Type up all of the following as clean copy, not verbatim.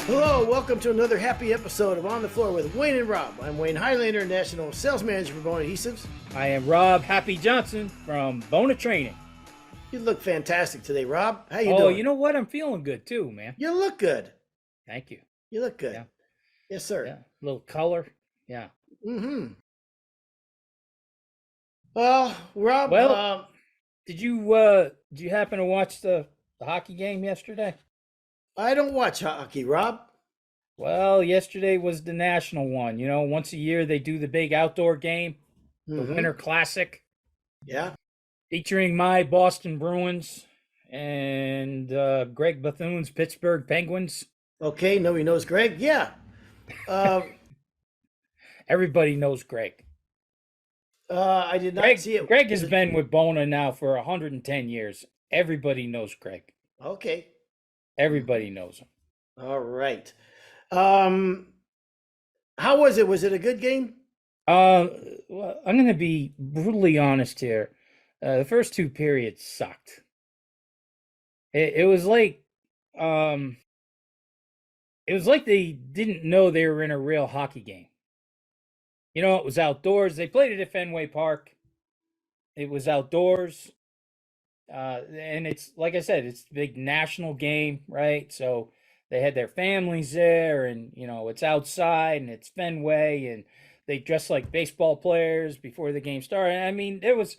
Hello, welcome to another happy episode of On the Floor with Wayne and Rob. I'm Wayne Highlander, National Sales Manager for Bona Adhesives. I am Rob Happy Johnson from Bona Training. You look fantastic today, Rob. How you doing? Oh, you know what? I'm feeling good too, man. You look good. Thank you. You look good. Yeah. Yes, sir. Yeah. A little color. Yeah. Mm-hmm. Well, Rob, did you happen to watch the hockey game yesterday? I don't watch hockey, Rob. Well, yesterday was the national one. You know, once a year they do the big outdoor game, the Winter Classic. Yeah. Featuring my Boston Bruins and Greg Bethune's Pittsburgh Penguins. Okay, nobody knows Greg. Yeah. Everybody knows Greg. I did not see it. Greg has been with Bona now for 110 years. Everybody knows Greg. Okay. Everybody knows him. All right. How was it? Was it a good game? Well, I'm going to be brutally honest here. The first two periods sucked. It was like they didn't know they were in a real hockey game. You know, it was outdoors. They played it at Fenway Park. It was outdoors. And it's, like I said, it's a big national game, right? So they had their families there, and, you know, it's outside, and it's Fenway, and they dressed like baseball players before the game started. I mean, it was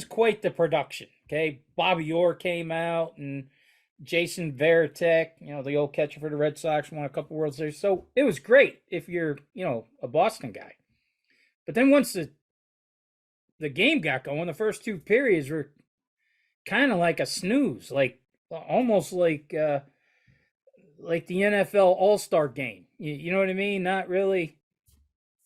quite the production, okay? Bobby Orr came out, and Jason Varitek, you know, the old catcher for the Red Sox, won a couple World Series. So it was great if you're, you know, a Boston guy. But then once the game got going, the first two periods were kind of like a snooze, like almost like the NFL All-Star game. You know what I mean? Not really.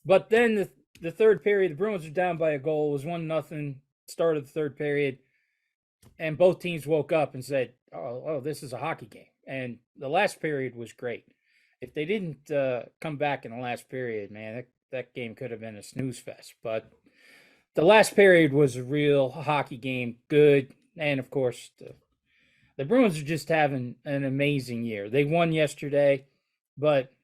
But then the third period, the Bruins were down by a goal. It was 1-0, start of the third period. And both teams woke up and said, oh, this is a hockey game. And the last period was great. If they didn't come back in the last period, man, that game could have been a snooze fest. But the last period was a real hockey game, good. And, of course, the Bruins are just having an amazing year. They won yesterday, but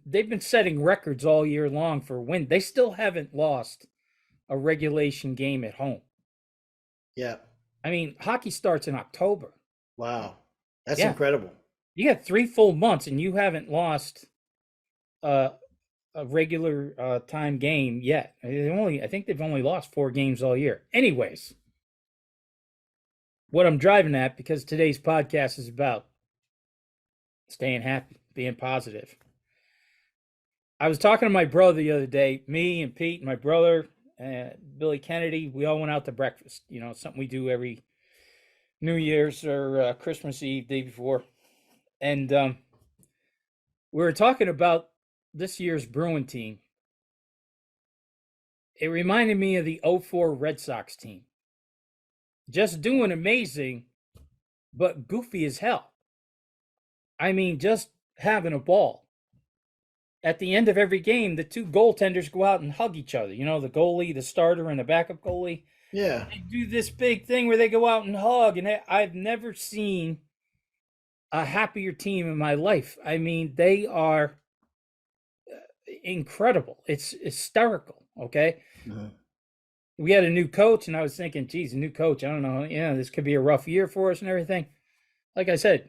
they've been setting records all year long for win. They still haven't lost a regulation game at home. Yeah. I mean, hockey starts in October. Wow. That's incredible. You got 3 full months, and you haven't lost a regular time game yet. I think they've only lost 4 games all year. Anyways, what I'm driving at, because today's podcast is about staying happy, being positive. I was talking to my brother the other day, me and Pete, and my brother, Billy Kennedy, we all went out to breakfast. You know, something we do every New Year's or Christmas Eve, day before. And we were talking about this year's Bruin team. It reminded me of the 04 Red Sox team. Just doing amazing, but goofy as hell. I mean, just having a ball. At the end of every game, the two goaltenders go out and hug each other. You know, the goalie, the starter, and the backup goalie. Yeah. They do this big thing where they go out and hug, and I've never seen a happier team in my life. I mean, they are incredible. It's hysterical, okay? Mm-hmm. We had a new coach, and I was thinking, geez, a new coach, I don't know, this could be a rough year for us and everything. Like I said,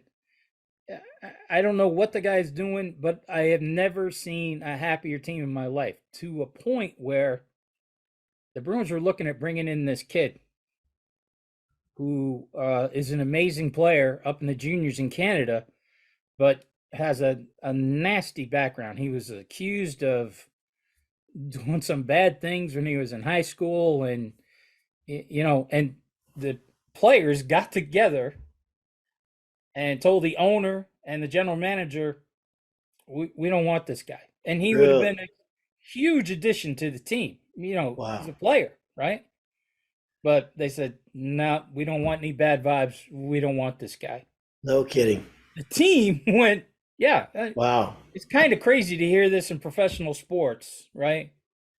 I don't know what the guy's doing, but I have never seen a happier team in my life, to a point where the Bruins are looking at bringing in this kid who is an amazing player up in the juniors in Canada, but has a nasty background. He was accused of doing some bad things when he was in high school, and and the players got together and told the owner and the general manager, we don't want this guy. And he would have been a huge addition to the team. Wow. He's a player, right? But they said, no, we don't want any bad vibes. We don't want this guy. No kidding. The team went, yeah. Wow. It's kind of crazy to hear this in professional sports, right?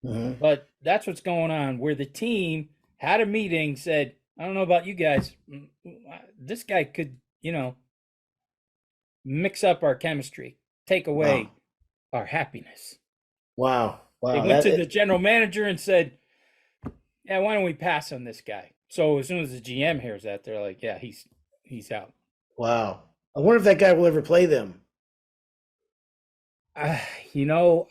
Mm-hmm. But that's what's going on, where the team had a meeting, said, I don't know about you guys, this guy could, mix up our chemistry, take away our happiness. Wow. They went to the general manager and said, yeah, why don't we pass on this guy? So as soon as the GM hears that, they're like, yeah, he's out. Wow. I wonder if that guy will ever play them. You know,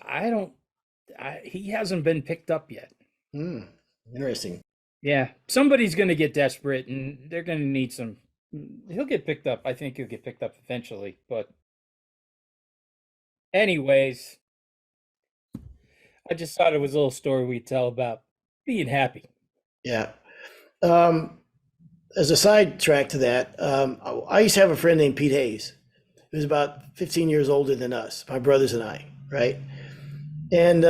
he hasn't been picked up yet. Interesting. Yeah, somebody's going to get desperate, and they're going to need some. He'll get picked up. I think he'll get picked up eventually. But anyways, I just thought it was a little story we'd tell about being happy. Yeah. As a sidetrack to that, I used to have a friend named Pete Hayes. He was about 15 years older than us, my brothers and I, right? And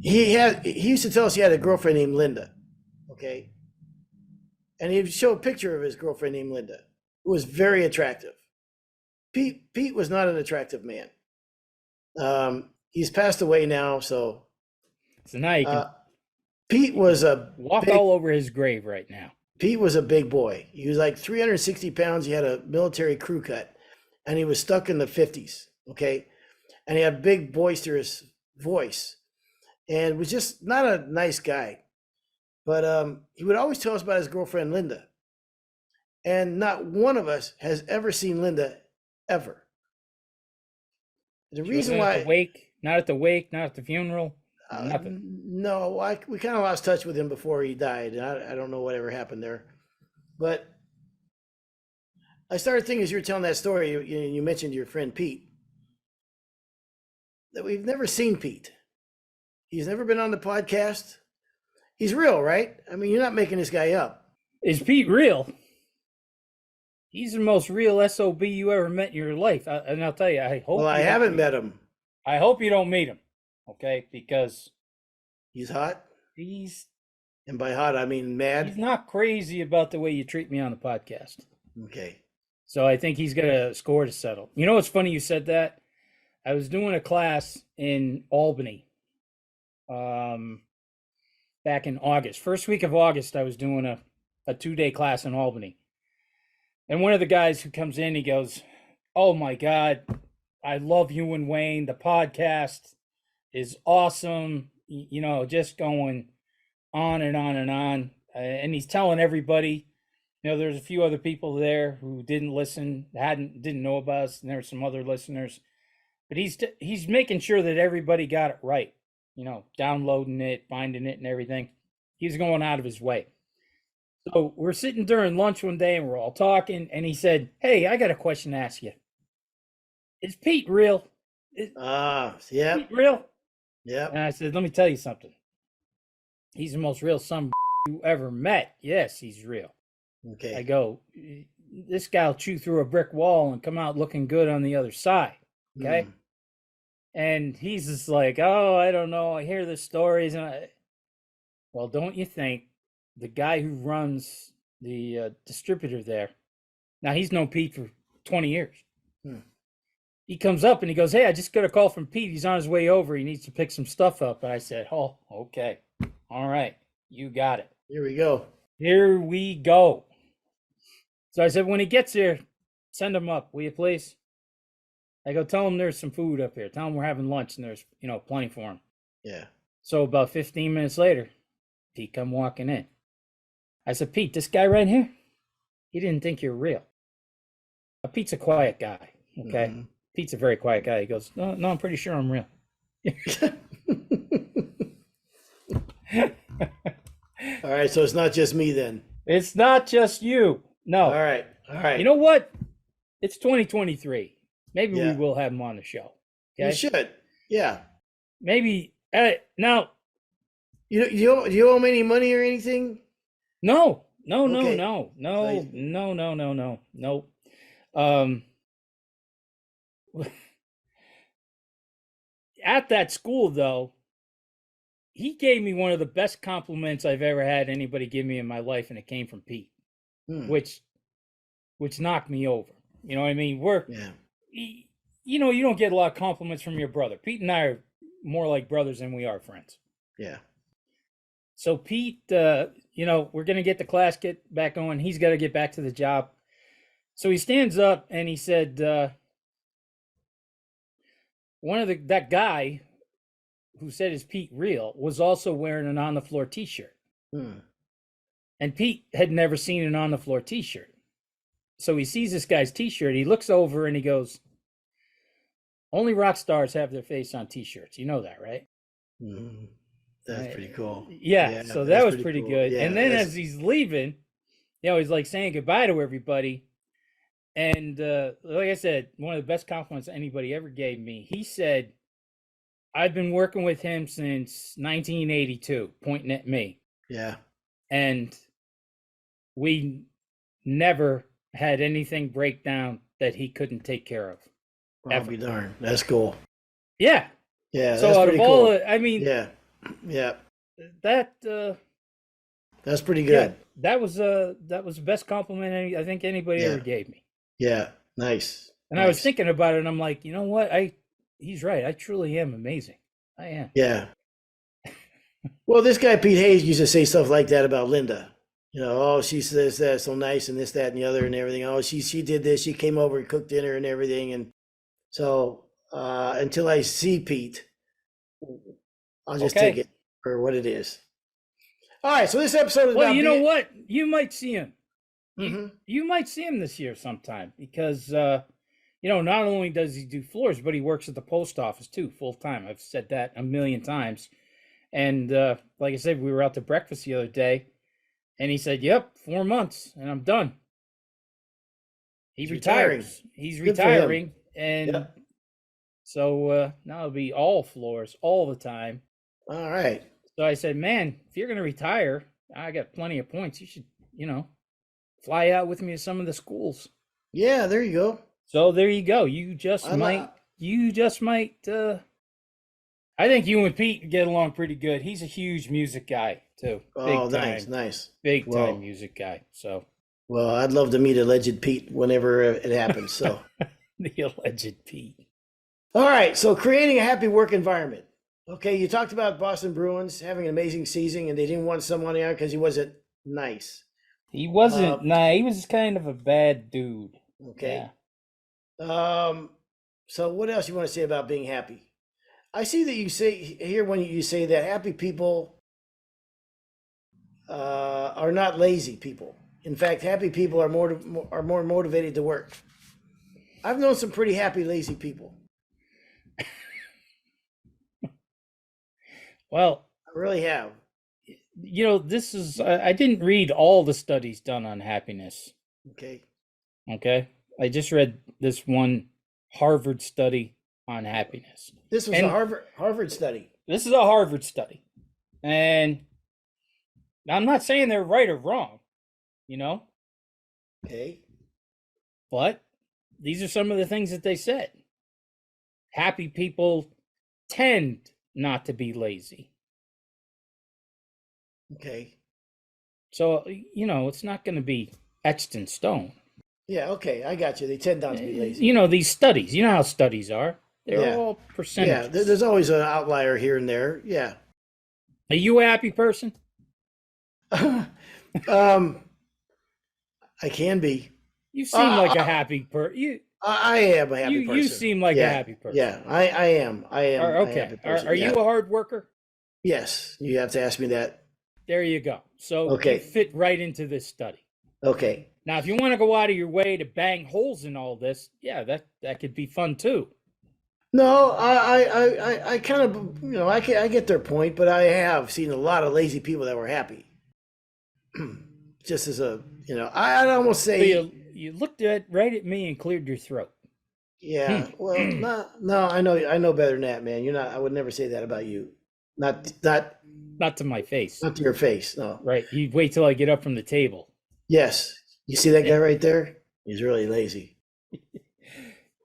he used to tell us he had a girlfriend named Linda, okay? And he'd show a picture of his girlfriend named Linda, who was very attractive. Pete was not an attractive man. He's passed away now, so now you can Pete was walk all over his grave right now. Pete was a big boy. He was like 360 pounds. He had a military crew cut, and he was stuck in the 50s, okay? And he had a big, boisterous voice, and was just not a nice guy. But he would always tell us about his girlfriend, Linda. And not one of us has ever seen Linda, ever. The reason why... Not at the wake, not at the funeral, nothing. No, we kind of lost touch with him before he died. I don't know whatever happened there. But I started thinking as you were telling that story, you mentioned your friend Pete, that we've never seen Pete. He's never been on the podcast. He's real, right? I mean, you're not making this guy up. Is Pete real? He's the most real SOB you ever met in your life. And I'll tell you, I hope... Well, I haven't met him. I hope you don't meet him, okay? Because... He's hot? And by hot, I mean mad? He's not crazy about the way you treat me on the podcast. Okay. So I think he's got a score to settle. You know what's funny you said that? I was doing a class in Albany back in August. First week of August, I was doing a 2-day class in Albany. And one of the guys who comes in, he goes, oh my God, I love you and Wayne. The podcast is awesome. You know, just going on and on and on. And he's telling everybody, you know, there's a few other people there who didn't listen, didn't know about us, and there were some other listeners. But he's making sure that everybody got it right. You know, downloading it, finding it, and everything. He's going out of his way. So we're sitting during lunch one day, and we're all talking, and he said, hey, I got a question to ask you. Is Pete real? Yeah. Pete real? Yeah. And I said, let me tell you something. He's the most real son you ever met. Yes, he's real. Okay. I go, this guy will chew through a brick wall and come out looking good on the other side. Okay. And he's just like, oh, I don't know. I hear the stories. Well, don't you think the guy who runs the distributor there, now he's known Pete for 20 years. He comes up and he goes, hey, I just got a call from Pete. He's on his way over. He needs to pick some stuff up. And I said, oh, okay. All right. You got it. Here we go. Here we go. So I said, when he gets here, send him up, will you please? I go, tell him there's some food up here. Tell him we're having lunch and there's, you know, plenty for him. Yeah. So about 15 minutes later, Pete come walking in. I said, Pete, this guy right here, he didn't think you're real. Pete's a quiet guy, okay? Pete's a very quiet guy. He goes, no, I'm pretty sure I'm real. All right, so it's not just me then. It's not just you. No. All right. You know what? It's 2023. Maybe we will have him on the show. Okay? You should. Yeah. Maybe. Now. You owe him any money or anything? No. Okay. No. At that school, though, he gave me one of the best compliments I've ever had anybody give me in my life, and it came from Pete, which knocked me over. You know what I mean? You know, you don't get a lot of compliments from your brother. Pete and I are more like brothers than we are friends. Yeah. So Pete, you know, we're going to get the class back going. He's got to get back to the job. So he stands up and he said, that guy who said is Pete real was also wearing an on the floor T-shirt, and Pete had never seen an on the floor T-shirt. So he sees this guy's T-shirt. He looks over and he goes, "Only rock stars have their face on T-shirts. You know that, right?" That's pretty cool. Yeah, so that was pretty cool. good. Yeah, and then as he's leaving, he's like saying goodbye to everybody. And like I said, one of the best compliments anybody ever gave me. He said, "I've been working with him since 1982," pointing at me. Yeah. And we never had anything break down that he couldn't take care of. I'll be darned. That's cool. Yeah. Yeah. So that's out pretty of all, cool. I mean, yeah. That that's pretty good. That was the best compliment I think anybody ever gave me. Yeah. Nice. And I was thinking about it, and I'm like, you know what? He's right. I truly am amazing. I am. Yeah. Well, this guy Pete Hayes used to say stuff like that about Linda. Oh, she says that's so nice, and this, that, and the other, and everything. Oh, she did this. She came over and cooked dinner and everything. And so until I see Pete, I'll just take it for what it is. All right. So this episode is well, about you know what? You might see him. Mm-hmm. You might see him this year sometime because not only does he do floors, but he works at the post office too, full time. I've said that a million times. And like I said, we were out to breakfast the other day, and he said, "Yep, 4 months, and I'm done." He's retiring. He's retiring, and so now it'll be all floors all the time. All right. So I said, "Man, if you're going to retire, I got plenty of points. You should, fly out with me to some of the schools." Yeah, there you go. So there you go. You just might. I think you and Pete get along pretty good. He's a huge music guy too. Oh, nice. Big time music guy. So. Well, I'd love to meet alleged Pete whenever it happens. So. The alleged Pete. All right. So creating a happy work environment. Okay, you talked about Boston Bruins having an amazing season, and they didn't want someone on because he wasn't nice. He wasn't nice. He was kind of a bad dude. Okay. Yeah. So what else you want to say about being happy? I see that you say here when you say that happy people are not lazy people. In fact, happy people are more motivated to work. I've known some pretty happy lazy people. Well, I really have. This is I didn't read all the studies done on happiness. Okay. I just read this one Harvard study on happiness. This was a Harvard study. This is a Harvard study. And I'm not saying they're right or wrong, Okay. But these are some of the things that they said. Happy people tend not to be lazy. Okay. So, it's not going to be etched in stone. Yeah, okay, I got you. They tend not to be lazy. These studies, you know how studies are. They're all percentages. Yeah, there's always an outlier here and there. Yeah. Are you a happy person? I can be. You seem like a happy person. I am a happy person. You seem like a happy person. Yeah, I am. I am. Okay. A happy person. Are you a hard worker? Yes. You have to ask me that. There you go. So you fit right into this study. Okay. Now, if you want to go out of your way to bang holes in all this, yeah, that could be fun too. No, I kind of, I get their point, but I have seen a lot of lazy people that were happy. Just as I'd almost say. So you looked right at me and cleared your throat. Yeah. Well, no, I know better than that, man. I would never say that about you. Not to my face. Not to your face, no. Right. You wait till I get up from the table. Yes. You see that guy right there? He's really lazy.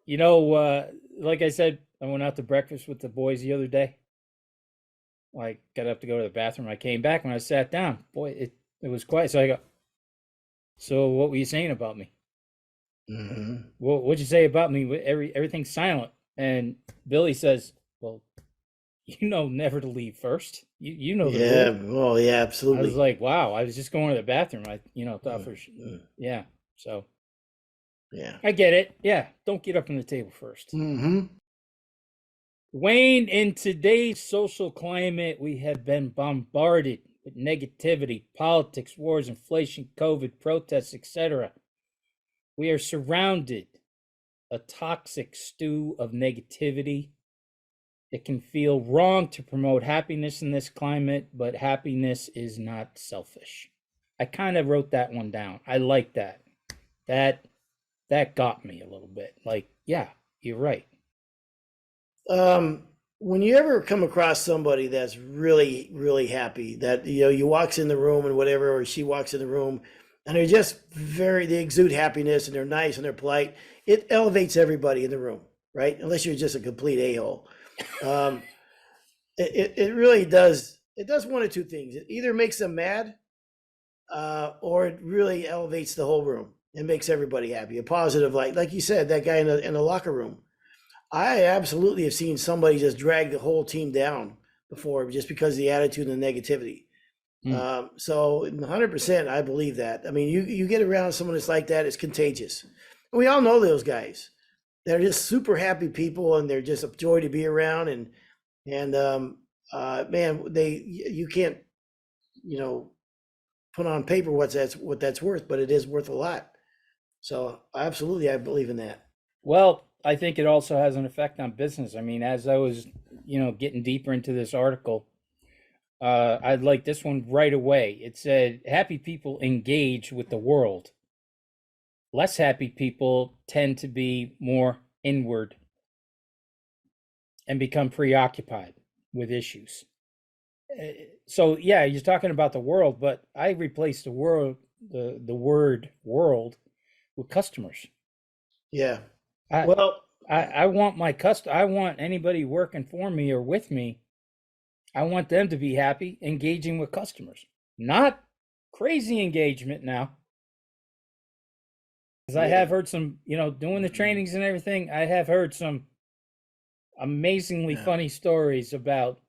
Like I said, I went out to breakfast with the boys the other day. I got up to go to the bathroom. I came back. When I sat down, boy, it was quiet. So I go, "So what were you saying about me?" Mm-hmm. Well, what'd you say about me? Everything's silent. And Billy says, "Well, never to leave first. You know the rule." Well, yeah, absolutely. I was like, wow, I was just going to the bathroom. I thought for sure. Yeah. So Yeah. I get it. Yeah, don't get up from the table first. Mm-hmm. Wayne, in today's social climate, we have been bombarded with negativity, politics, wars, inflation, COVID, protests, etc. We are surrounded a toxic stew of negativity. It can feel wrong to promote happiness in this climate, but happiness is not selfish. I kind of wrote that one down. I like that. That that got me a little bit. Like, yeah, you're right. When you ever come across somebody that's really, really happy, that you walks in the room and whatever, or she walks in the room, and they're just they exude happiness and they're nice and they're polite, it elevates everybody in the room, right? Unless you're just a complete a-hole. Um, it really does. It does one of two things. It either makes them mad, or it really elevates the whole room and makes everybody happy. A positive, like you said, that guy in the locker room. I absolutely have seen somebody just drag the whole team down before just because of the attitude and the negativity. So 100%, I believe that. I mean, you get around someone that's like that, it's contagious. And we all know those guys. They're just super happy people, and they're just a joy to be around. Man, you can't, put on paper what that's worth, but it is worth a lot. So absolutely, I believe in that. Well, I think it also has an effect on business. I mean, as I was, getting deeper into this article, I'd like this one right away. It said, happy people engage with the world. Less happy people tend to be more inward and become preoccupied with issues. So yeah, you're talking about the world, but I replaced the word world with customers. Yeah. I Well, I want I want anybody working for me or with me, I want them to be happy engaging with customers. Not crazy engagement now. Because I yeah. have heard some, doing the trainings and everything, I have heard some amazingly Yeah. funny stories about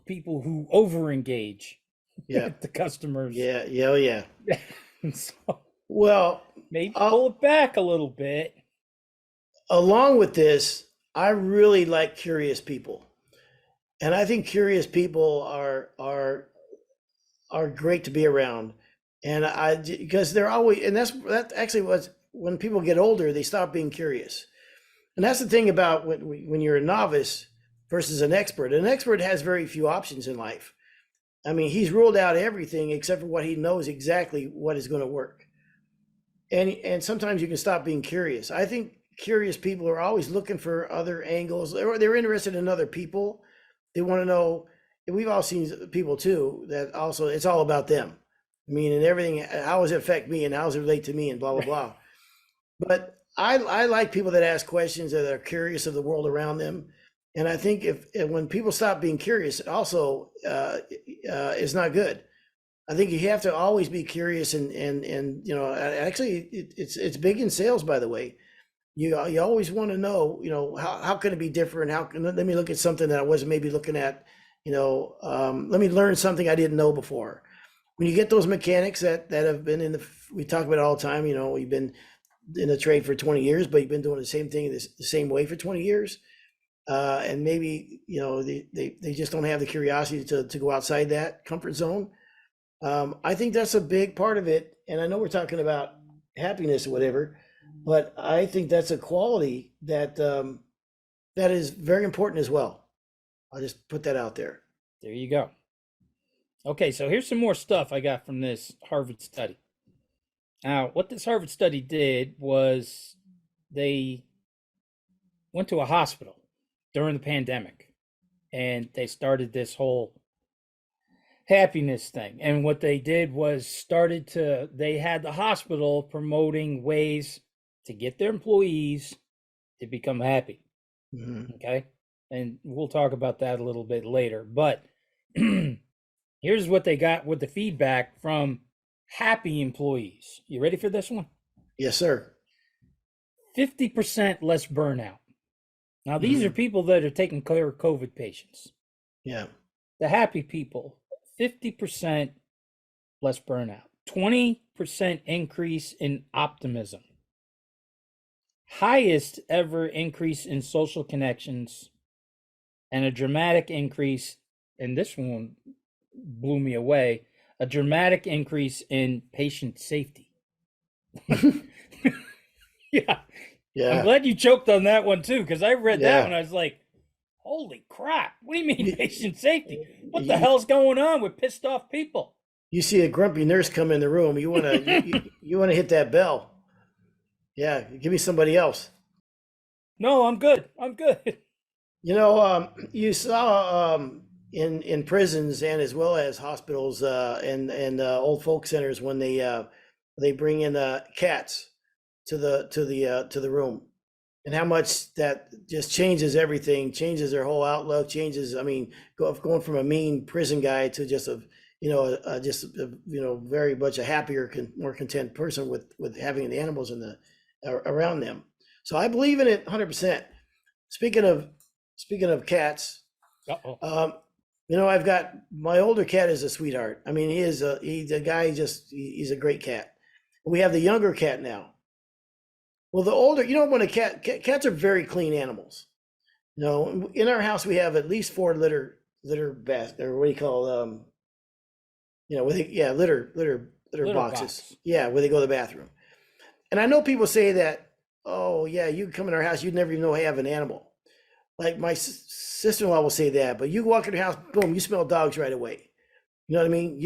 people who over engage Yeah. the customers. Yeah. Yeah. Oh, yeah. So Well, maybe uh, pull it back a little bit. along with this, I really like curious people, and I think curious people are great to be around. And because they're always, and that actually was when people get older, they stop being curious. And that's the thing about when you're a novice versus an expert. An expert has very few options in life. I mean, he's ruled out everything except for what he knows exactly what is going to work. And sometimes you can stop being curious. I think curious people are always looking for other angles, or they're interested in other people. They want to know. And we've all seen people too that also it's all about them. I mean, and everything. How does it affect me, and how does it relate to me, and blah blah blah. But I like people that ask questions, that are curious of the world around them. And I think if when people stop being curious, it also is not good. I think you have to always be curious, and actually it's big in sales, by the way. You always want to know, how can it be different? How can let me look at something that I wasn't maybe looking at, let me learn something I didn't know before. When you get those mechanics that have been we talk about it all the time, you've been in the trade for 20 years, but you've been doing the same thing the same way for 20 years. And maybe, they just don't have the curiosity to go outside that comfort zone. I think that's a big part of it. And I know we're talking about happiness or whatever, but I think that's a quality that is very important as well. I'll just put that out there. There you go. Okay, so here's some more stuff I got from this Harvard study. Now, what this Harvard study did was they went to a hospital during the pandemic and they started this whole happiness thing. And what they did was they had the hospital promoting ways to get their employees to become happy. Mhm. Okay. And we'll talk about that a little bit later. But here's what they got with the feedback from happy employees. You ready for this one? Yes, sir. 50% less burnout. Now, these are Mhm. people that are taking care of COVID patients. Yeah. The happy people, 50% less burnout, 20% increase in optimism. highest ever increase in social connections and a dramatic increase, and this one blew me away, a dramatic increase in patient safety. Yeah. I'm Yeah. glad you choked on that one too, because I read that one. Yeah. I was like, holy crap. What do you mean patient safety? What the You, hell's going on with pissed off people? you see a grumpy nurse come in the room, you wanna hit that bell. Yeah, give me somebody else. No, I'm good. I'm good. You saw in prisons and as well as hospitals and old folk centers when they bring in cats to the room, and how much that just changes everything, changes their whole outlook, changes. I mean, going from a mean prison guy to just very much a happier, more content person with having the animals in the around them. So I believe in it 100%. Speaking of speaking of cats, Uh-oh. I've got my older cat is a sweetheart. I mean, he's a guy. He's a great cat. We have the younger cat now. Well, the older, when cats are very clean animals. In our house we have at least 4 litter bath, or what do you call litter boxes. Box. Yeah, where they go to the bathroom. And I know people say that, oh yeah, you can come in our house, you'd never even know I have an animal. Like my sister-in-law will say that, but you walk in her house, boom, you smell dogs right away. You know what I mean?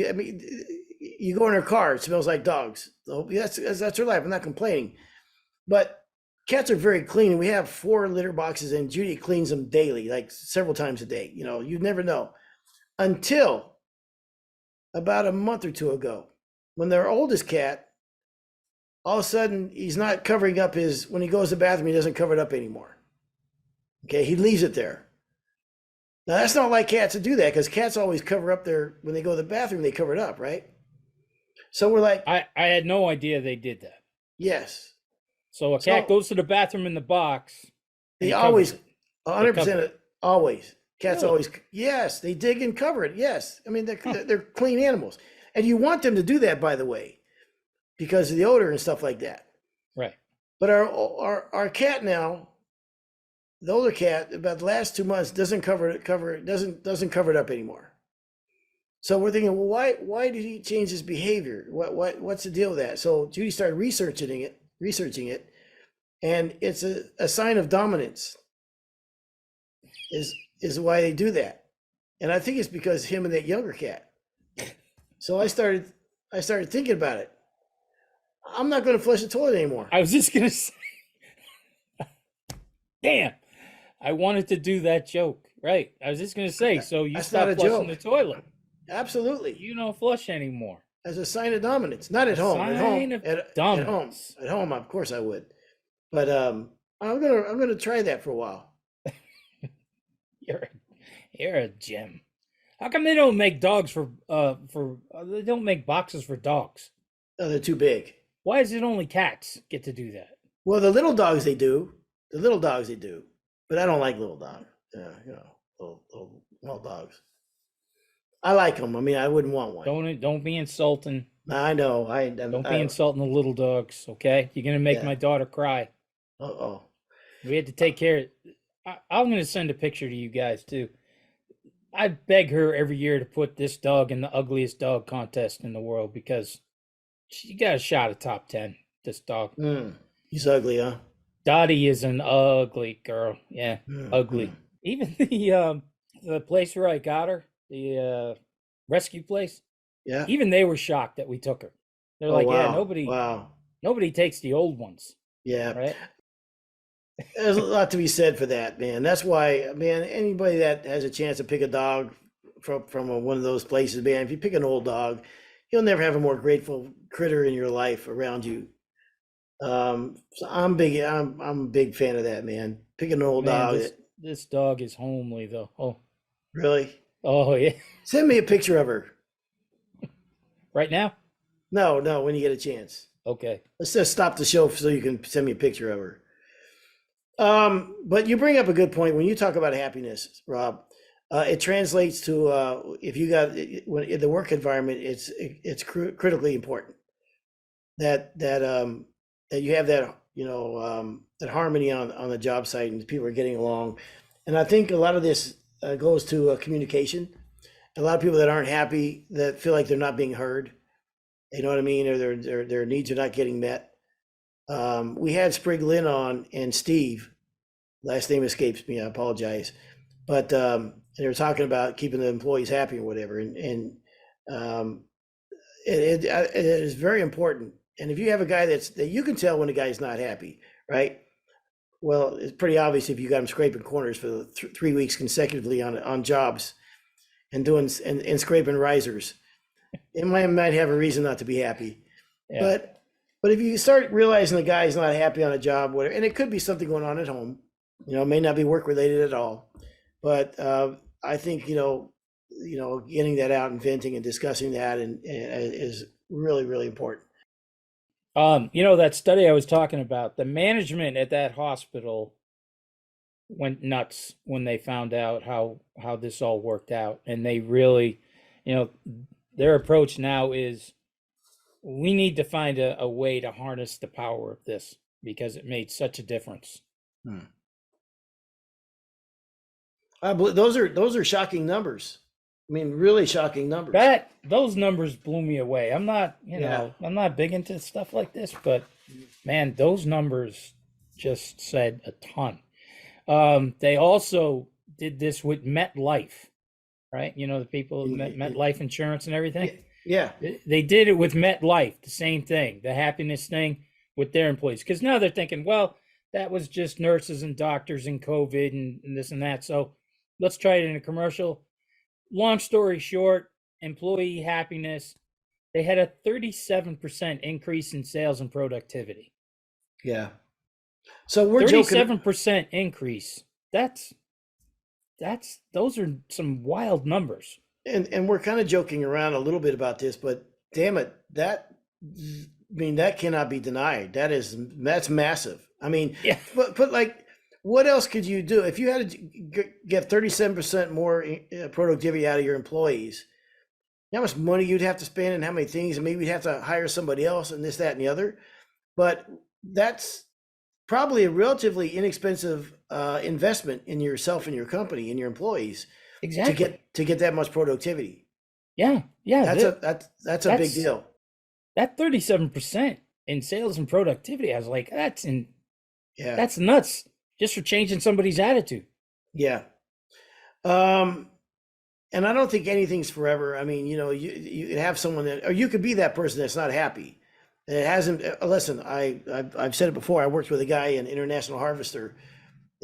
You go in her car, it smells like dogs. So that's her life. I'm not complaining, but cats are very clean. We have 4 litter boxes, and Judy cleans them daily, like several times a day. You never know until about a month or 2 ago, when their oldest cat, all of a sudden, he's not covering up when he goes to the bathroom, he doesn't cover it up anymore. Okay, he leaves it there. Now that's not like cats to do that, because cats always cover up when they go to the bathroom, they cover it up, right? So we're like, I had no idea they did that. yes. So a cat goes to the bathroom in the box. They always, 100%, always. Cats always, yes, they dig and cover it. Yes, I mean they're clean animals, and you want them to do that, by the way, because of the odor and stuff like that. Right. But our cat now, the older cat, about the last 2 months doesn't cover it up anymore. So we're thinking, well, why did he change his behavior? What's the deal with that? So Judy started researching it, and it's a sign of dominance. Is why they do that, and I think it's because him and that younger cat. So I started thinking about it. I'm not going to flush the toilet anymore. I was just gonna say, damn, I wanted to do that joke. Right. I was just gonna say, so you stop flushing the toilet. Absolutely. You don't flush anymore. As a sign of dominance. Not at home. Dominance. At home, of course I would. But I'm gonna try that for a while. You're a gem. How come they don't make they don't make boxes for dogs? Oh, they're too big. Why is it only cats get to do that? Well, the little dogs they do. But I don't like little dogs. Little small dogs. I like them. I mean, I wouldn't want one. Don't be insulting. I know. Don't be insulting the little dogs, okay? You're gonna make my daughter cry. Uh-oh. We had to take care of I'm gonna send a picture to you guys too. I beg her every year to put this dog in the ugliest dog contest in the world, because she got a shot at top 10. This dog. He's ugly, huh? Dottie is an ugly girl. Yeah, ugly. Even the place where I got her, the rescue place. Yeah. Even they were shocked that we took her. They're like, wow. yeah, nobody takes the old ones. Yeah. Right. There's a lot to be said for that, man. That's why, man, anybody that has a chance to pick a dog from one of those places, man, if you pick an old dog, you'll never have a more grateful critter in your life around you. So I'm a big fan of that, man. Pick an old dog. This dog is homely though. Oh, really? Oh yeah. Send me a picture of her. Right now? No, when you get a chance. Okay. Let's just stop the show so you can send me a picture of her. But you bring up a good point when you talk about happiness, Rob. It translates to if you got when in the work environment, it's critically important that you have that that harmony on the job site and people are getting along. And I think a lot of this goes to communication. A lot of people that aren't happy, that feel like they're not being heard, you know what I mean, or their needs are not getting met. We had Sprig Lynn on and Steve, last name escapes me, I apologize, but they were talking about keeping the employees happy or whatever, and it is very important. And if you have a guy that you can tell when a guy's not happy, right? Well, it's pretty obvious if you got him scraping corners for 3 weeks consecutively on jobs and doing and scraping risers. It might have a reason not to be happy. Yeah. But if you start realizing the guy's not happy on a job, whatever, and it could be something going on at home, it may not be work related at all. But I think getting that out and venting and discussing that is really, really important. That study I was talking about, the management at that hospital went nuts when they found out how this all worked out. And they really, their approach now is, we need to find a way to harness the power of this because it made such a difference. Those are shocking numbers. I mean, really shocking numbers. Those numbers blew me away. I'm not, I'm not big into stuff like this, but man, those numbers just said a ton. They also did this with MetLife, right? The people who MetLife insurance and everything. Yeah. They did it with MetLife, the same thing, the happiness thing with their employees. Because now they're thinking, well, that was just nurses and doctors and COVID and this and that. So let's try it in a commercial. Long story short, employee happiness, they had a 37% increase in sales and productivity. Yeah. So we're 37% increase. Those are some wild numbers. And we're kind of joking around a little bit about this, but damn it, that cannot be denied. That's massive. I mean, yeah. But like, what else could you do if you had to get 37% more productivity out of your employees? How much money you'd have to spend and how many things, and maybe you'd have to hire somebody else and this, that, and the other. But that's probably a relatively inexpensive investment in yourself and your company and your employees. Exactly. To get that much productivity. Yeah. That's a big deal. That 37% in sales and productivity, I was like, that's nuts just for changing somebody's attitude. Yeah. And I don't think anything's forever. I mean, you have someone or you could be that person that's not happy. And it hasn't. Listen, I've said it before. I worked with a guy in International Harvester,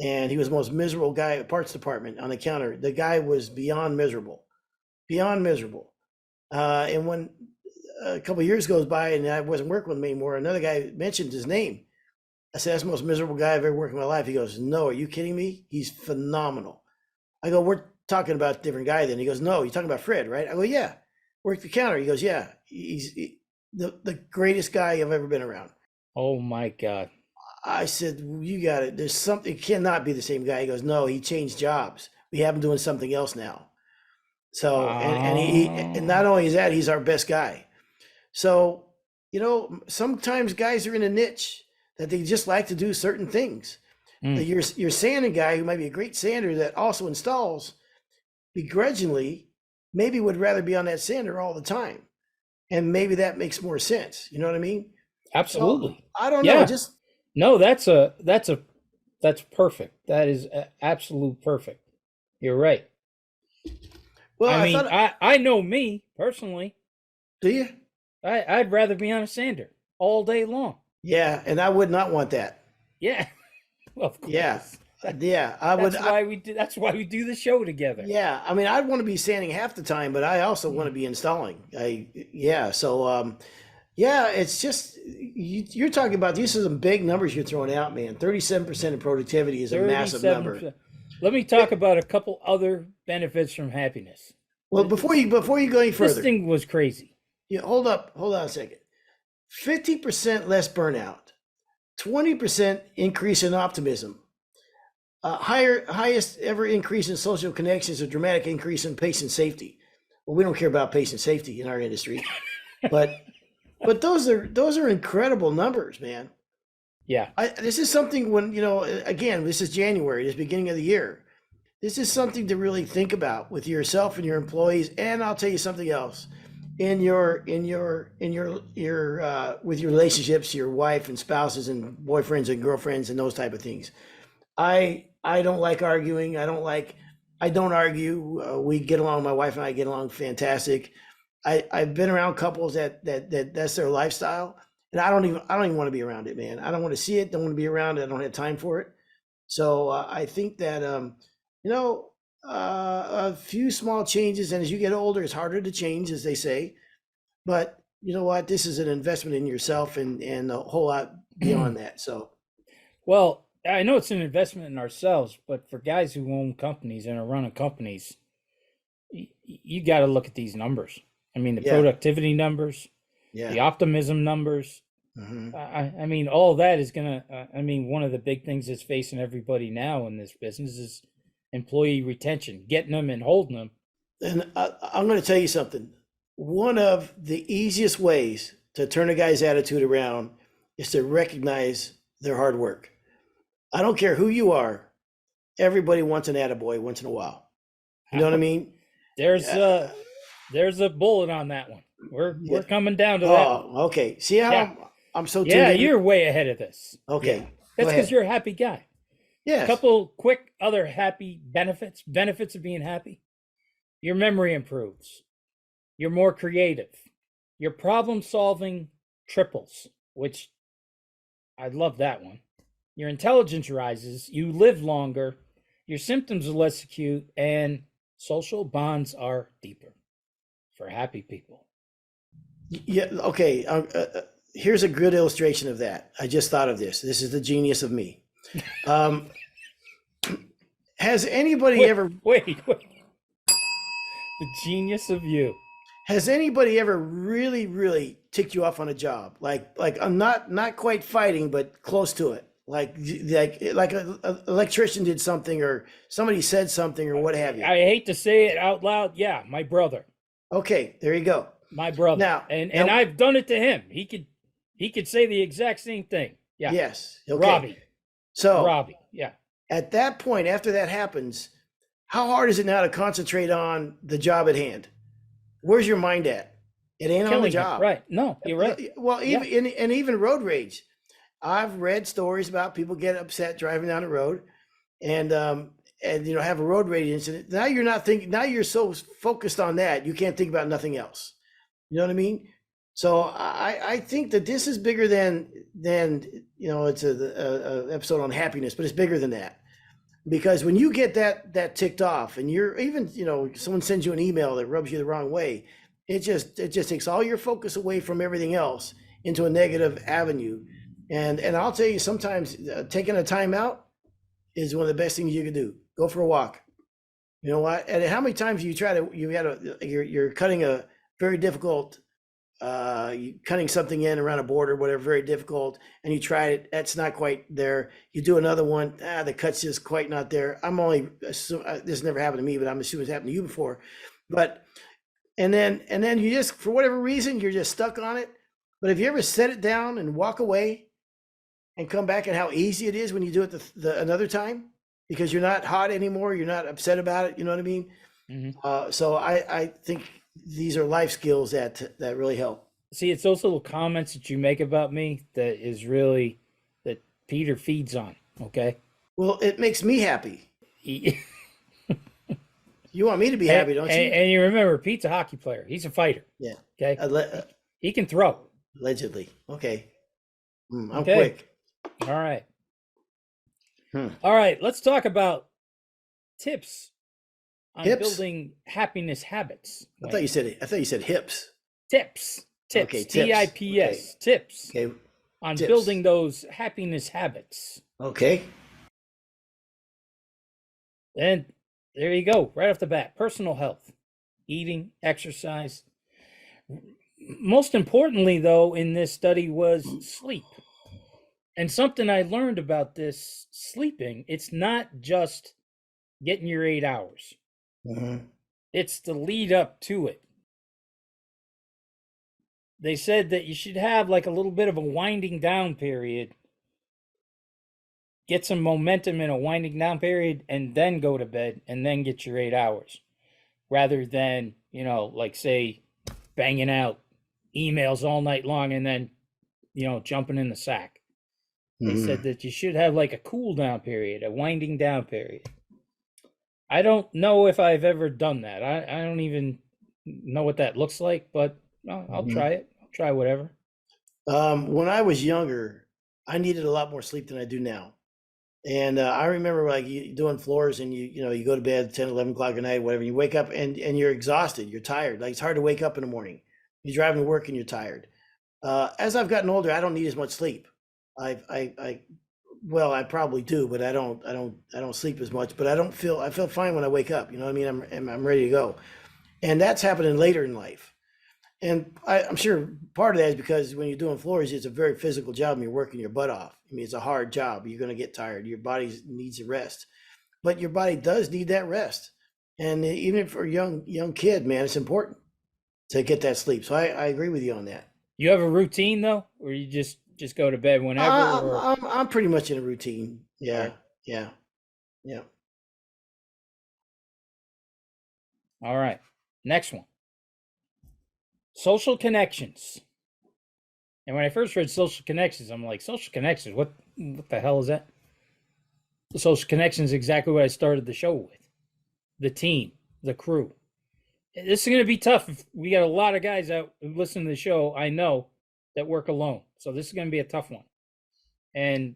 and he was the most miserable guy at parts department on the counter. The guy was beyond miserable. And when a couple of years goes by and I wasn't working with him anymore, another guy mentioned his name. I said, that's the most miserable guy I've ever worked in my life. He goes, no, are you kidding me? He's phenomenal. I go, we're talking about a different guy then. He goes, no, you're talking about Fred, right? I go, yeah, worked the counter. He goes, yeah, he's the greatest guy I've ever been around. Oh my God. I said, you got it. There's something, it cannot be the same guy. He goes, no, he changed jobs. We have him doing something else now. So, and not only is that, he's our best guy. So, sometimes guys are in a niche that they just like to do certain things. Your sanding guy, who might be a great sander that also installs, begrudgingly, maybe would rather be on that sander all the time. And maybe that makes more sense. You know what I mean? Absolutely. So, I don't know. No, that's perfect. That is absolute perfect. You're right. Well, I know me personally. Do you? I'd rather be on a sander all day long. Yeah, and I would not want that. Yeah. Well, of course. Yeah. I would. That's why we do the show together. Yeah, I mean, I'd want to be sanding half the time, but I also want to be installing. It's just you're talking about these are some big numbers you're throwing out, man. 37% of productivity is a massive number. Let me talk about a couple other benefits from happiness. Well, before you go any further, this thing was crazy. Yeah, hold on a second. 50% less burnout, 20% increase in optimism, highest ever increase in social connections, a dramatic increase in patient safety. Well, we don't care about patient safety in our industry, but those are incredible numbers, man. Yeah. This is something when, again, this is January, this beginning of the year. This is something to really think about with yourself and your employees. And I'll tell you something else. With your relationships, your wife and spouses and boyfriends and girlfriends and those type of things. I don't like arguing. I don't argue. We get along. My wife and I get along fantastic. I've been around couples that's their lifestyle, and I don't even want to be around it, man. I don't want to see it. Don't want to be around it. I don't have time for it. So I think that a few small changes, and as you get older, it's harder to change, as they say. But you know what? This is an investment in yourself, and a whole lot beyond that. So Well, I know it's an investment in ourselves, but for guys who own companies and are running companies, you got to look at these numbers. I mean, the yeah, productivity numbers, the yeah. optimism numbers. Hmm. I mean, all that is gonna. I mean, one of the big things that's facing everybody now in this business is employee retention, getting them and holding them. And I'm going to tell you something. One of the easiest ways to turn a guy's attitude around is to recognize their hard work. I don't care who you are. Everybody wants an attaboy once in a while. You know what I mean? There's Uh, there's a bullet on that one. yeah. We're coming down to that one. Oh, okay. See how Yeah, I'm so tuned yeah, in? you're way ahead of this. Okay. Yeah, Go that's because ahead. you're a happy guy. Yes. Couple quick other happy benefits of being happy. Your memory improves. You're more creative. Your problem solving triples, which I love that one. Your intelligence rises. You live longer. Your symptoms are less acute, and social bonds are deeper for happy people. Yeah. Okay. Here's a good illustration of that. I just thought of this. This is the genius of me. Um, has anybody Wait, ever wait. The genius of you. Has anybody ever really, really ticked you off on a job? Like I'm not quite fighting, but close to it. Like a electrician did something, or somebody said something, or what have you. I hate to say it out loud. Yeah, my brother. Okay, there you go. My brother. Now, And I've done it to him. He could say the exact same thing. Yeah. yes, okay. Robbie. So Yeah. at that point, after that happens, how hard is it now to concentrate on the job at hand? Where's your mind at? It ain't on the Killing him. job. Right. No, you're right. Well, Yeah. even road rage. I've read stories about people get upset driving down the road, and have a road rage incident. Now you're not thinking. Now you're so focused on that you can't think about nothing else. You know what I mean? So I think that this is bigger than it's a episode on happiness, but it's bigger than that. Because when you get that ticked off, and you're even someone sends you an email that rubs you the wrong way, it just takes all your focus away from everything else into a negative avenue. And I'll tell you, sometimes taking a time out is one of the best things you can do. Go for a walk. You know what? And how many times you're cutting a very difficult cutting something in around a border, whatever, very difficult, and you try it, that's not quite there. You do another one, the cut's just quite not there. I'm only this never happened to me, but I'm assuming it's happened to you before. But and then you just, for whatever reason, you're just stuck on it. But have you ever set it down and walk away and come back, and how easy it is when you do it another time, because you're not hot anymore, you're not upset about it. You know what I mean? Mm-hmm. So I think these are life skills that really help. See, it's those little comments that you make about me that Peter feeds on. Okay. Well, it makes me happy. and, You want me to be happy, don't you? and you remember, Pete's a hockey player. He's a fighter. Yeah. Okay. He can throw. Allegedly. Okay. I'm Okay. quick. All right. All right. Let's talk about tips on Hips? building happiness habits. I thought you said hips. Tips. Okay, tips. TIPS. Okay. Tips Okay. on Tips. building those happiness habits. Okay. And there you go, right off the bat. Personal health, eating, exercise. Most importantly, though, in this study was sleep. And something I learned about this sleeping, it's not just getting your 8 hours. Mm-hmm. It's the lead up to it. They said that you should have like a little bit of a winding down period get some momentum in a winding down period and then go to bed and then get your 8 hours, rather than, like, say, banging out emails all night long and then, jumping in the sack. They said that you should have like a cool down period, a winding down period. I don't know if I've ever done that. I don't even know what that looks like, but I'll try it. I'll try whatever. When I was younger, I needed a lot more sleep than I do now. And I remember like you doing floors and you go to bed 10, 11 o'clock at night, whatever. You wake up and you're exhausted. You're tired. Like it's hard to wake up in the morning. You're driving to work and you're tired. As I've gotten older, I don't need as much sleep. Well, I probably do, but I don't sleep as much, but I feel fine when I wake up. You know what I mean? I'm ready to go. And that's happening later in life. And I'm sure part of that is because when you're doing floors, it's a very physical job and you're working your butt off. I mean, it's a hard job. You're going to get tired. Your body needs a rest, but your body does need that rest. And even for a young kid, man, it's important to get that sleep. So I agree with you on that. You have a routine though, or you just go to bed whenever? I'm pretty much in a routine. Yeah. All right. Next one. Social connections. And when I first read social connections, I'm like, social connections? What the hell is that? Social connections is exactly what I started the show with. The team, the crew. This is going to be tough. We got a lot of guys out who listen to the show, I know, that work alone. So this is going to be a tough one. And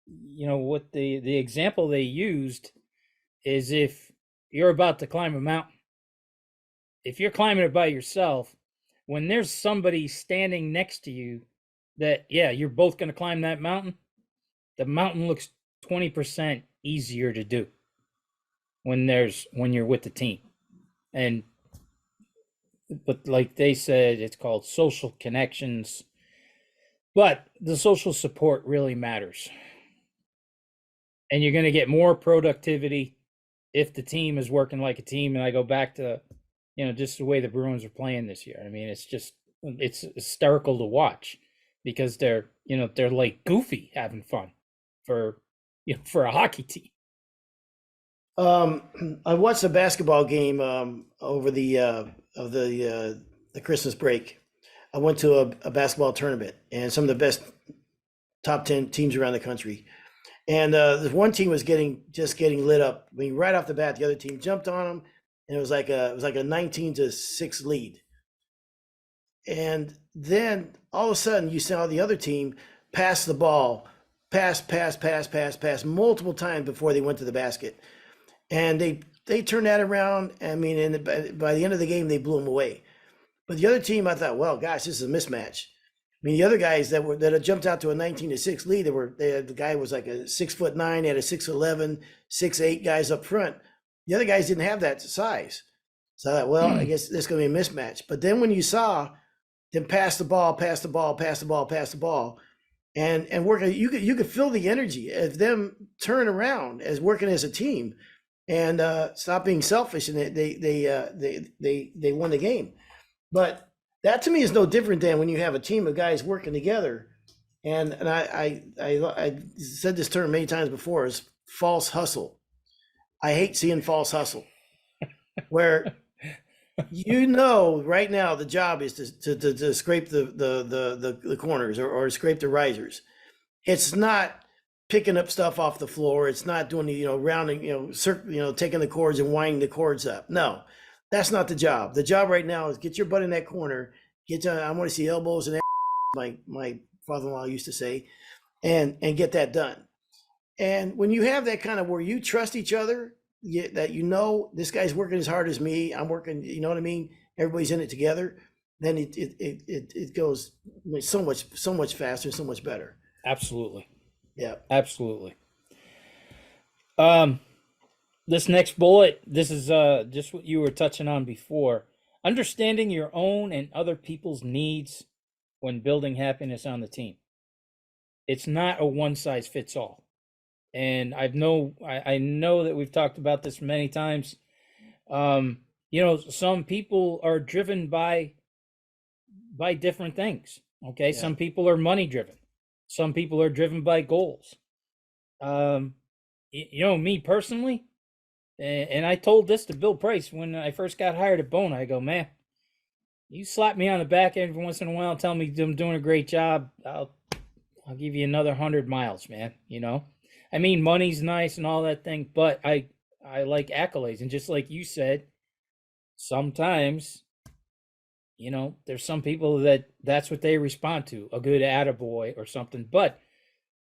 what the example they used is if you're about to climb a mountain. If you're climbing it by yourself, when there's somebody standing next to you that, you're both going to climb that mountain, the mountain looks 20% easier to do when you're with the team. But like they said, it's called social connections, but the social support really matters. And you're going to get more productivity if the team is working like a team. And I go back to, just the way the Bruins are playing this year. I mean, it's hysterical to watch because they're like goofy having fun for a hockey team. I watched a basketball game over the Christmas break. I went to a basketball tournament and some of the best top 10 teams around the country. And this one team was getting lit up. I mean, right off the bat, the other team jumped on them, and it was like a 19-6 lead. And then all of a sudden, you saw the other team pass the ball, pass multiple times before they went to the basket. And they turned that around. I mean, and by the end of the game, they blew them away. But the other team, I thought, well, gosh, this is a mismatch. I mean, the other guys that had jumped out to a 19-6 lead, the guy was like a 6'9", they had a 6'11", 6'8" guys up front. The other guys didn't have that size. So I thought, well, I guess this is going to be a mismatch. But then when you saw them pass the ball, and working, you could feel the energy of them turn around as working as a team and stop being selfish, and they won the game. But that to me is no different than when you have a team of guys working together. And I said this term many times before, is false hustle. I hate seeing false hustle, where right now the job is to scrape the corners or scrape the risers. It's not picking up stuff off the floor. It's not doing rounding, taking the cords and winding the cords up. No, that's not the job. The job right now is get your butt in that corner. I want to see elbows and my father-in-law used to say, and get that done. And when you have that kind of where you trust each other, that this guy's working as hard as me, I'm working, you know what I mean? Everybody's in it together. Then it goes so much faster, so much better. Absolutely. Yeah. Absolutely. This next bullet, this is just what you were touching on before. Understanding your own and other people's needs when building happiness on the team. It's not a one size fits all. And I know that we've talked about this many times. Some people are driven by different things. Okay. Yeah. Some people are money driven. Some people are driven by goals. Um, me personally, and I told this to Bill Price when I first got hired at Bona. I go, man, you slap me on the back every once in a while, tell me I'm doing a great job. I'll give you another 100 miles, man. I mean, money's nice and all that thing, but I like accolades, and just like you said, sometimes there's some people that's what they respond to, a good attaboy or something, but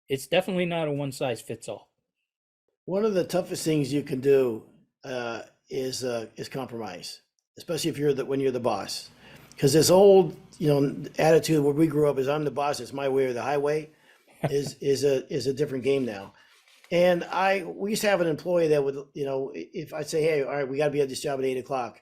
it's definitely not a one size fits all. One of the toughest things you can do is compromise, especially if when you're the boss, because this old attitude where we grew up is I'm the boss, it's my way or the highway, is a different game now. And we used to have an employee that would, if I'd say, hey, all right, we got to be at this job at 8 o'clock.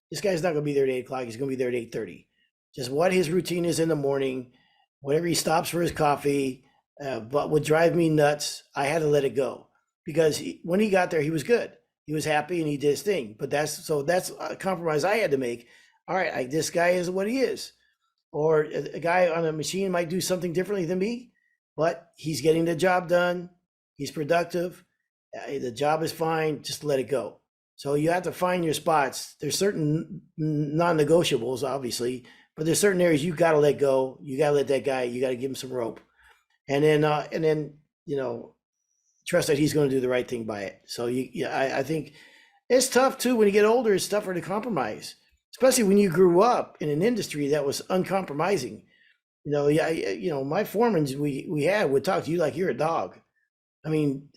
This guy's not going to be there at 8 o'clock. He's going to be there at 8:30. Just what his routine is in the morning, whenever he stops for his coffee, but would drive me nuts. I had to let it go because when he got there, he was good. He was happy and he did his thing. But that's a compromise I had to make. All right, this guy is what he is. Or a guy on a machine might do something differently than me, but he's getting the job done. He's productive. The job is fine. Just let it go. So you have to find your spots. There's certain non-negotiables, obviously, but there's certain areas you got to let go. You got to let that guy. You got to give him some rope, and then trust that he's going to do the right thing by it. So I think it's tough too when you get older. It's tougher to compromise, especially when you grew up in an industry that was uncompromising. My foremans we had would talk to you like you're a dog. I mean,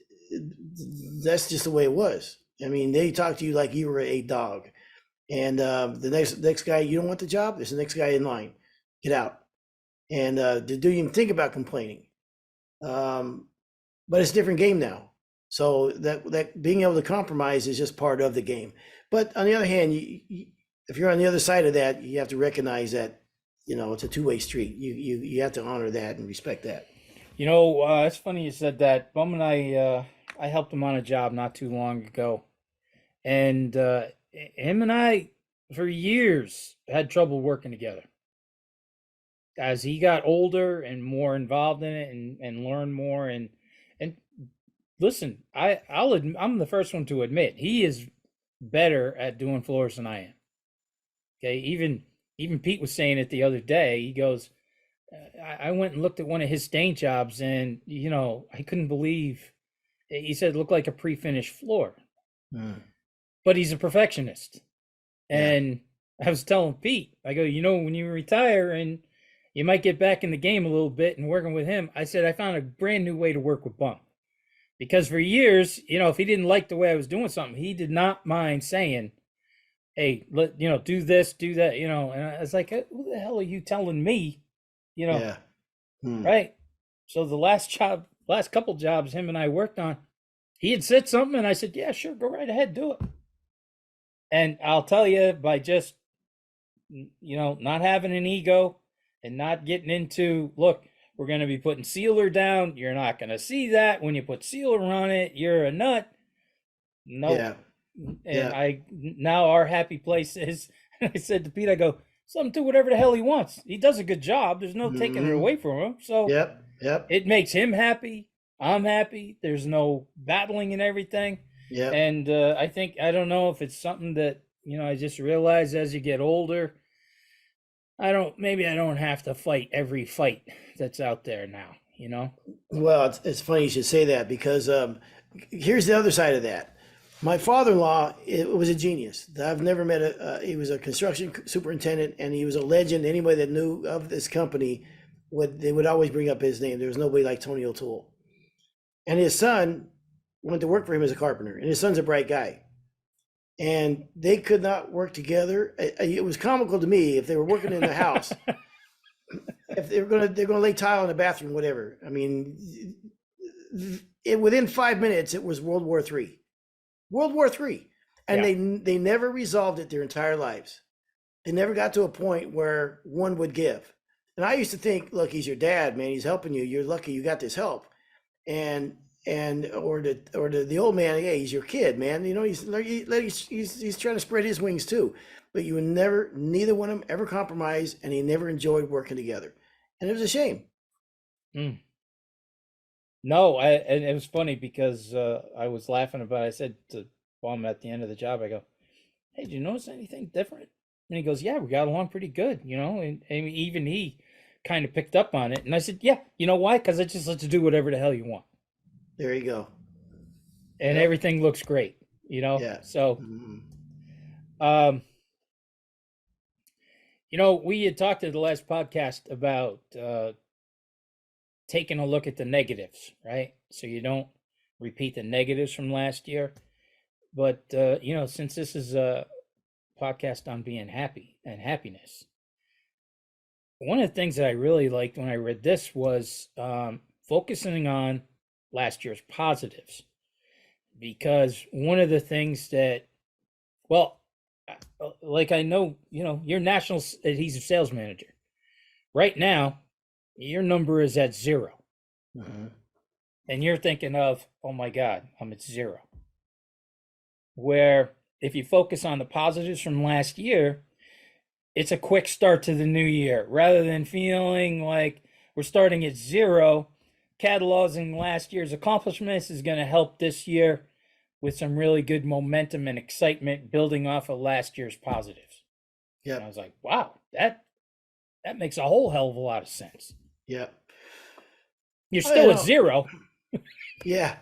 that's just the way it was. I mean, they talk to you like you were a dog. And the next guy, you don't want the job, there's the next guy in line. Get out. And do you even think about complaining? But it's a different game now. So that being able to compromise is just part of the game. But on the other hand, if you're on the other side of that, you have to recognize that it's a two-way street. You have to honor that and respect that. It's funny you said that. Bum and I helped him on a job not too long ago, and him and I, for years, had trouble working together. As he got older and more involved in it and learned more, and listen, I'm the first one to admit he is better at doing floors than I am. Okay, even Pete was saying it the other day. He goes, I went and looked at one of his stain jobs, and I couldn't believe. He said it looked like a pre-finished floor, but he's a perfectionist. And I was telling Pete, I go, when you retire and you might get back in the game a little bit and working with him, I said I found a brand new way to work with Bum, because for years, if he didn't like the way I was doing something, he did not mind saying, hey, do this, do that, and I was like, who the hell are you telling me? Right. So the last couple jobs him and I worked on, he had said something and I said, yeah, sure, go right ahead, do it. And I'll tell you, by just, not having an ego and not getting into, look, we're going to be putting sealer down. You're not going to see that. When you put sealer on it, you're a nut. No. Nope. And now our happy place is, I said to Pete, I go, let him do whatever the hell he wants. He does a good job. There's no taking it away from him. So it makes him happy. I'm happy. There's no battling and everything. Yeah. And I don't know if it's something that, I just realized as you get older, maybe I don't have to fight every fight that's out there now, Well, it's funny you should say that, because here's the other side of that. My father-in-law was a genius. I've never met he was a construction superintendent, and he was a legend. Anybody that knew of this company, they would always bring up his name. There was nobody like Tony O'Toole. And his son went to work for him as a carpenter, and his son's a bright guy. And they could not work together. It was comical to me if they were working in the house. If they're gonna lay tile in the bathroom, whatever. I mean, within 5 minutes, it was World War III. World War III. And they never resolved it their entire lives. They never got to a point where one would give. And I used to think, look, he's your dad, man. He's helping you. You're lucky you got this help. Or the old man, hey, he's your kid, man. He's trying to spread his wings too. But neither one of them ever compromised, and he never enjoyed working together. And it was a shame. No, and it was funny because I was laughing about it. I said to Bum at the end of the job, I go, "Hey, did you notice anything different?" And he goes, "Yeah, we got along pretty good, you know." And even he kind of picked up on it. And I said, "Yeah, you know why? Because I just let you do whatever the hell you want, There you go. and Yep. everything looks great, you know." Yeah. So, Mhm. um, we had talked in the last podcast about taking a look at the negatives, right? So you don't repeat the negatives from last year. But since this is a podcast on being happy and happiness, one of the things that I really liked when I read this was focusing on last year's positives. Because one of the things that, well, like I know, you're national adhesive sales manager. Right now, your number is at 0. Mhm. And you're thinking of, oh my God, I'm at 0. Where if you focus on the positives from last year, it's a quick start to the new year rather than feeling like we're starting at 0. Cataloging last year's accomplishments is going to help this year with some really good momentum and excitement building off of last year's positives. And I Yep. was like, wow, that makes a whole hell of a lot of sense. Yep. You're Oh, you still at know, 0. yeah.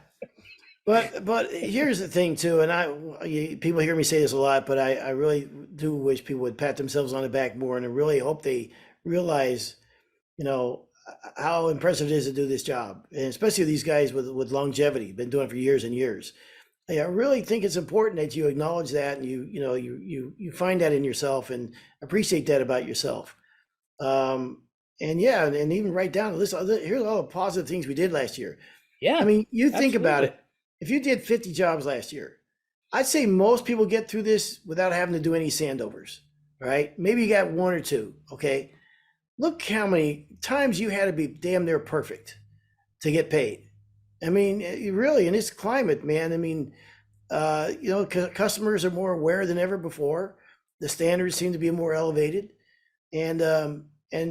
But here's the thing too, and people hear me say this a lot, but I really do wish people would pat themselves on the back more, and I really hope they realize, you know, how impressive it is to do this job, and especially these guys with longevity, been doing it for years and years. I really think it's important that you acknowledge that, and you find that in yourself and appreciate that about yourself. Um, and yeah, and even write down a list. Here's all the positive things we did last year. I Yeah, mean, you think about absolutely. it. If you did 50 jobs last year, I'd say most people get through this without having to do any sandovers, right? Maybe you got one or two. Okay. Look how many times you had to be damn near perfect to get paid. I mean, really, in this climate, man, I mean, customers are more aware than ever before. The standards seem to be more elevated. And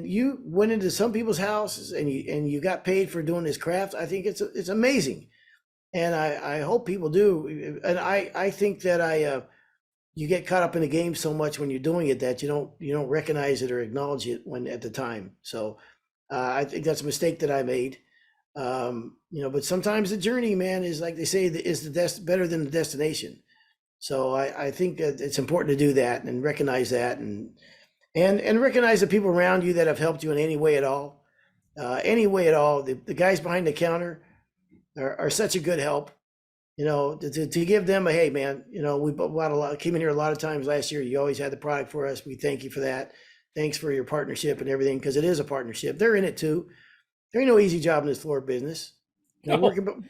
you went into some people's houses and you got paid for doing this craft. I think it's amazing, and I hope people do. And I think that you get caught up in the game so much when you're doing it that you don't recognize it or acknowledge it when at the time. So I think that's a mistake that I made. But sometimes the journey, man, is like they say, is better than the destination. So I think that it's important to do that and recognize that, and recognize the people around you that have helped you in any way at all. Any way at all. The guys behind the counter are such a good help. To give them a, hey man, we bought came in here a lot of times last year. You always had the product for us. We thank you for that. Thanks for your partnership and everything, because it is a partnership. They're in it too. There ain't no easy job in this floor business. No,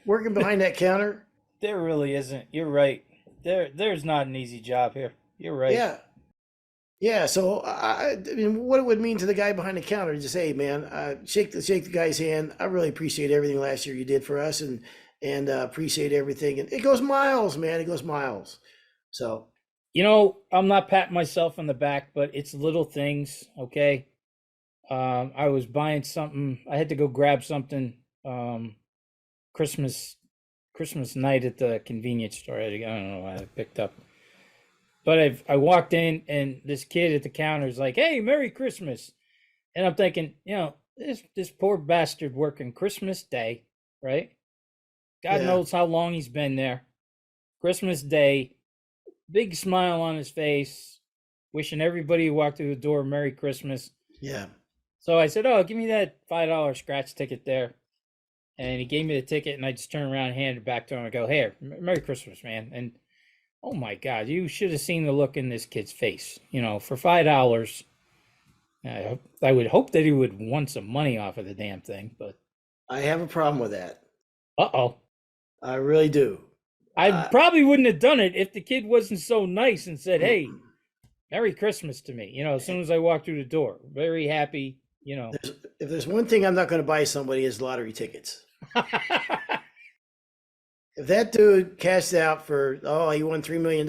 Working behind that counter. there really isn't. You're right. There's not an easy job here. You're right. Yeah, yeah. So I mean, what it would mean to the guy behind the counter to just say, hey, man, shake the guy's hand. I really appreciate everything last year you did for us, and appreciate everything. And it goes miles, man. It goes miles. So I'm not patting myself on the back, but it's little things, okay? I was buying something. I had to go grab something Christmas Christmas night at the convenience store. I don't know what I picked up. But I walked in and this kid at the counter is like, "Hey, Merry Christmas." And I'm thinking, this poor bastard working Christmas Day, right? God yeah, knows how long he's been there. Christmas Day, big smile on his face, wishing everybody who walked through the door Merry Christmas. yeah. So I said, "Oh, give me that $5 scratch ticket there." And he gave me the ticket, and I just turned around and handed it back to him. I go, "Here, Merry Christmas, man." And oh my God, you should have seen the look in this kid's face. For $5, I would hope that he would want some money off of the damn thing. But I have a problem with that. uh-oh. I really do. I probably wouldn't have done it if the kid wasn't so nice and said, "Hey, Merry Christmas" to me, as soon as I walked through the door. Very happy. If there's one thing I'm not going to buy somebody is lottery tickets. If that dude cashed out for, he won $3 million,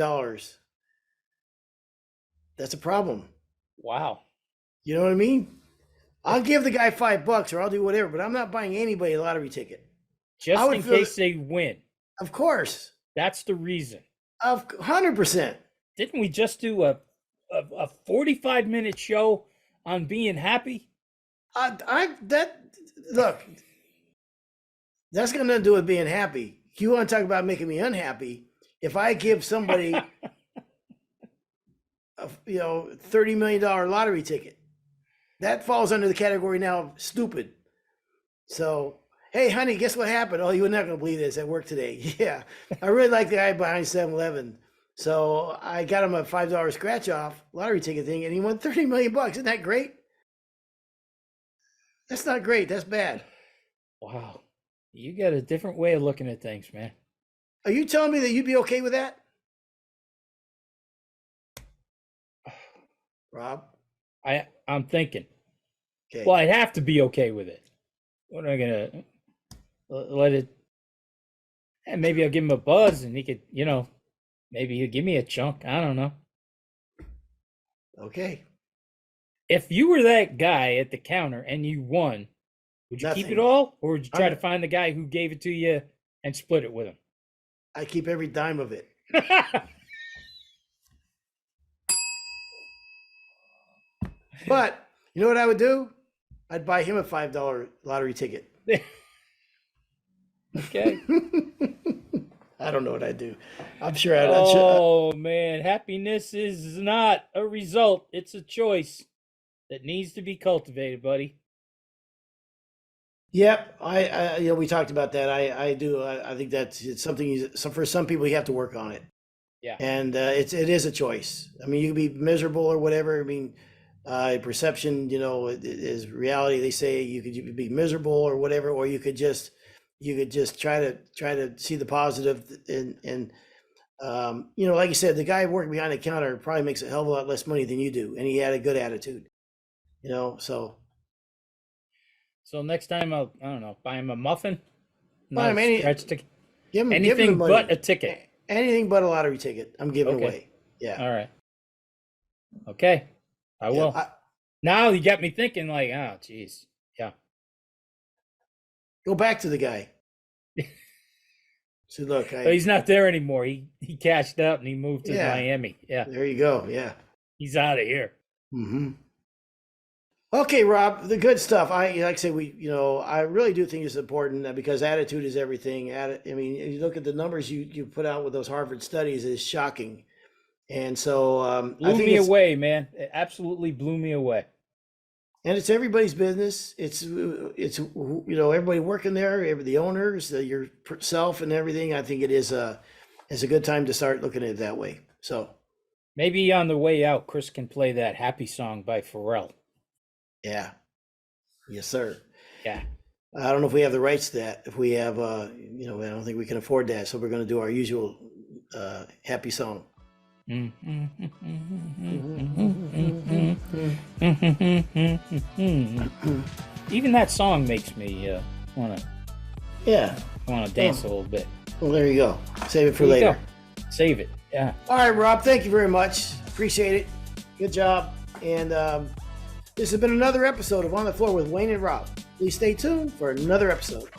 that's a problem. Wow. You know what I mean? I'll give the guy $5 or I'll do whatever, but I'm not buying anybody a lottery ticket. Just would in feel case they win. Of course. That's the reason. Of 100%. Didn't we just do a 45-minute show on being happy? Look, that's got nothing to do with being happy. You want to talk about making me unhappy? If I give somebody a $30 million lottery ticket, that falls under the category now of stupid. So, hey, honey, guess what happened? Oh, you're not going to believe this at work today. Yeah, I really like the guy behind 7-Eleven. So I got him a $5 scratch off lottery ticket thing, and he won $30 million. Isn't that great? That's not great. That's bad. Wow. You got a different way of looking at things, man. Are you telling me that you'd be okay with that? Rob? I'm thinking. Okay. Well, I'd have to be okay with it. What am I going to let it? And maybe I'll give him a buzz and he could, maybe he'll give me a chunk. I don't know. Okay. If you were that guy at the counter and you won, would you keep it all? Or would you try to find the guy who gave it to you and split it with him? I keep every dime of it. But you know what I would do? I'd buy him a $5 lottery ticket. Okay. I don't know what I'd do. I'm sure man, happiness is not a result. It's a choice that needs to be cultivated, buddy. Yep, we talked about that. I do. I think it's something. For some people, you have to work on it. Yeah, and it is a choice. I mean, you can be miserable or whatever. I mean, perception, is reality. They say you could be miserable or whatever, or you could just try to see the positive. And like you said, the guy working behind the counter probably makes a hell of a lot less money than you do, and he had a good attitude. So next time I don't know, buy him a muffin. Buy him anything but a ticket. Anything but a lottery ticket. I'm giving away. Yeah. All right. Okay. I will. Now you got me thinking like, oh, geez. Yeah. Go back to the guy. So look, but he's not there anymore. He cashed out and he moved to Miami. Yeah. There you go. Yeah. He's out of here. Mm-hmm. Okay, Rob, the good stuff. I really do think it's important because attitude is everything. If you look at the numbers you put out with those Harvard studies, it's shocking. And so blew me away, man. It absolutely blew me away. And it's everybody's business. It's everybody working there, the owners, yourself, and everything. I think it's a good time to start looking at it that way. So maybe on the way out, Chris can play that happy song by Pharrell. Yeah. Yes, sir. Yeah. I don't know if we have the rights to that. If we have, I don't think we can afford that. So we're going to do our usual happy song. Even that song makes me want to dance a little bit. Well, there you go. Save it for later. Save it. Yeah. All right, Rob. Thank you very much. Appreciate it. Good job. And this has been another episode of On the Floor with Wayne and Rob. Please stay tuned for another episode.